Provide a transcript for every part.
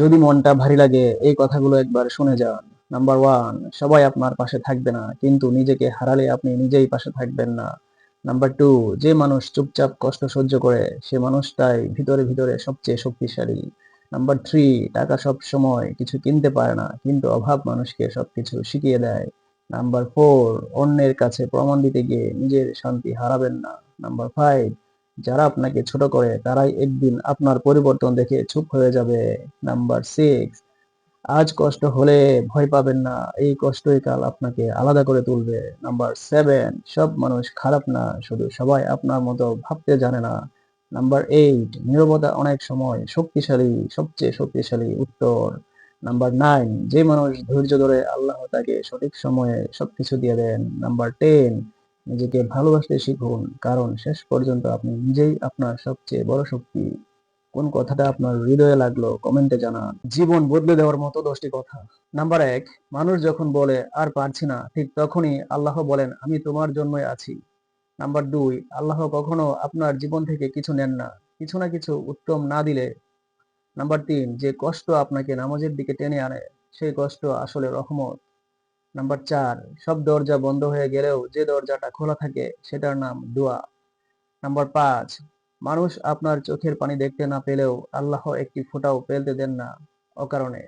যদি মনটা ভারী লাগে এই কথাগুলো একবার শুনে যান। নাম্বার ওয়ান, সবাই আপনার পাশে থাকবে না, কিন্তু নিজেকে হারালে আপনি নিজেই পাশে থাকবেন না। নাম্বার টু, যে মানুষ চুপচাপ কষ্ট সহ্য করে সে মানুষটাই ভিতরে ভিতরে সবচেয়ে শক্তিশালী। নাম্বার থ্রি, টাকা সব সময় কিছু কিনতে পারে না, কিন্তু অভাব মানুষকে সবকিছু শিখিয়ে দেয়। নাম্বার ফোর, অন্যের কাছে প্রমাণ দিতে গিয়ে নিজের শান্তি হারাবেন না। নাম্বার ফাইভ, যারা আপনাকে ছোট করে তারাই একদিন আপনার পরিবর্তন দেখে চুপ হয়ে যাবে। নাম্বার সিক্স, আজ কষ্ট হলে ভয় পাবেন না, এই কষ্টই কাল আপনাকে আলাদা করে তুলবে। নাম্বার সেভেন, সব মানুষ খারাপ না, শুধু সবাই আপনার মতো ভাবতে জানে না। নাম্বার এইট, নীরবতা অনেক সময় শক্তিশালী, সবচেয়ে শক্তিশালী উত্তর। নাম্বার নাইন, যে মানুষ ধৈর্য ধরে আল্লাহ তাকে সঠিক সময়ে সবকিছু দিয়ে দেন। নাম্বার টেন, নিজেকে ভালোবাসতে শিখুন, কারণ শেষ পর্যন্ত আপনি নিজেই আপনার সবচেয়ে বড় শক্তি। কোন কথাটা আপনার হৃদয়ে লাগলো কমেন্টে জানান। জীবন বদলে দেওয়ার মতো 10টি কথা। নাম্বার এক, মানুষ যখন বলে আর পারছি না, ঠিক তখনই আল্লাহ বলেন আমি তোমার জন্যই আছি। নাম্বার দুই, আল্লাহ কখনো আপনার জীবন থেকে কিছু নেন না, কিছু না কিছু উত্তম না দিলে। নাম্বার তিন, যে কষ্ট আপনাকে নামাজের দিকে টেনে আনে সেই কষ্ট আসলে রহমত। নাম্বার চার, সব দরজা বন্ধ হয়ে গেলেও যে দরজাটা খোলা থাকে সেটার নাম দোয়া। নাম্বার পাঁচ, মানুষ আপনার চোখের পানি দেখতে না পেলেও আল্লাহ একটি ফোঁটাও ফেলতে দেন না অকারণে।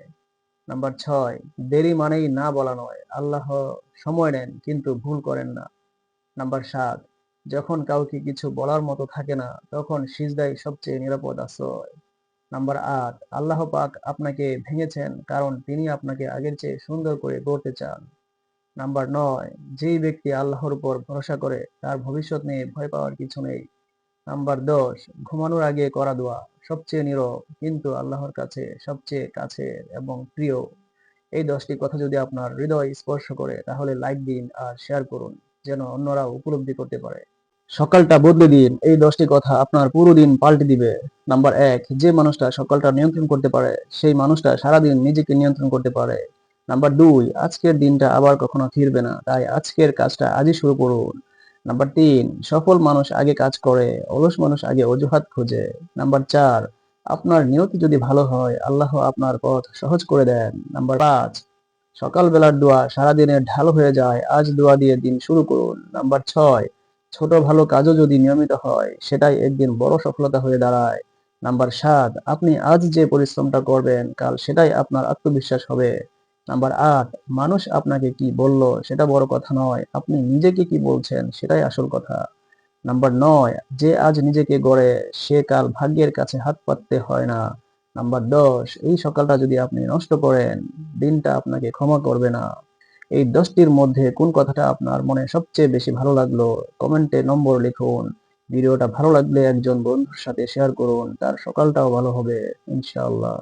নাম্বার ছয়, দেরি মানেই না বলা নয়, আল্লাহ সময় নেন কিন্তু ভুল করেন না। নাম্বার সাত, যখন কাউকে কিছু বলার মতো থাকে না তখন সিজদাই সবচেয়ে নিরাপদ আশ্রয়। নাম্বার আট, আল্লাহ পাক আপনাকে ভেঙেছেন কারণ তিনি আপনাকে আগের চেয়ে সুন্দর করে গড়তে চান। নাম্বার নয়, যেই ব্যক্তি আল্লাহর উপর ভরসা করে তার ভবিষ্যৎ নিয়ে ভয় পাওয়ার কিছু নেই। নাম্বার 10, ঘুমানোর আগে করা দোয়া সবচেয়ে নীরব কিন্তু আল্লাহর কাছে সবচেয়ে কাছের এবং প্রিয়। এই 10টি কথা যদি আপনার হৃদয় স্পর্শ করে তাহলে লাইক দিন আর শেয়ার করুন, যেন অন্যরাও উপলব্ধি করতে পারে। সকালটা বদলে দিন, এই 10টি কথা আপনার পুরো দিন পাল্টে দিবে। নাম্বার এক, যে মানুষটা সকালটা নিয়ন্ত্রণ করতে পারে সেই মানুষটা সারাদিন নিজেকে নিয়ন্ত্রণ করতে পারে। নাম্বার দুই, আজকের দিনটা আবার কখনো ফিরবে না, তাই আজকের কাজটা আজই শুরু করুন। নাম্বার তিন, সফল মানুষ আগে কাজ করে, অলস মানুষ আগে অজুহাত খোঁজে। নাম্বার চার, আপনার নিয়তি যদি ভালো হয় আল্লাহ আপনার পথ সহজ করে দেন। নাম্বার পাঁচ, সকালবেলার দোয়া সারাদিনের ঢাল হয়ে যায়, আজ দোয়া দিয়ে দিন শুরু করুন। নাম্বার ছয়, ছোট ভালো কাজও যদি নিয়মিত হয় সেটাই একদিন বড় সফলতা হয়ে দাঁড়ায়। নাম্বার সাত, আপনি আজ যে পরিশ্রমটা করবেন কাল সেটাই আপনার আত্মবিশ্বাস হবে। নাম্বার আট, মানুষ আপনাকে কি বলল সেটা বড় কথা নয়, আপনি নিজেকে কি বলছেন সেটাই আসল কথা। নাম্বার নয়, যে আজ নিজেকে গড়ে সে কাল ভাগ্যের কাছে হাত পাততে হয় না। নাম্বার 10, এই সকালটা যদি আপনি নষ্ট করেন দিনটা আপনাকে ক্ষমা করবে না। এই 10টির মধ্যে কোন কথাটা আপনার মনে সবচেয়ে বেশি ভালো লাগলো কমেন্টে নম্বর লিখুন। ভিডিওটা ভালো লাগলে একজন বন্ধুর সাথে শেয়ার করুন, তার সকালটাও ভালো হবে ইনশাআল্লাহ।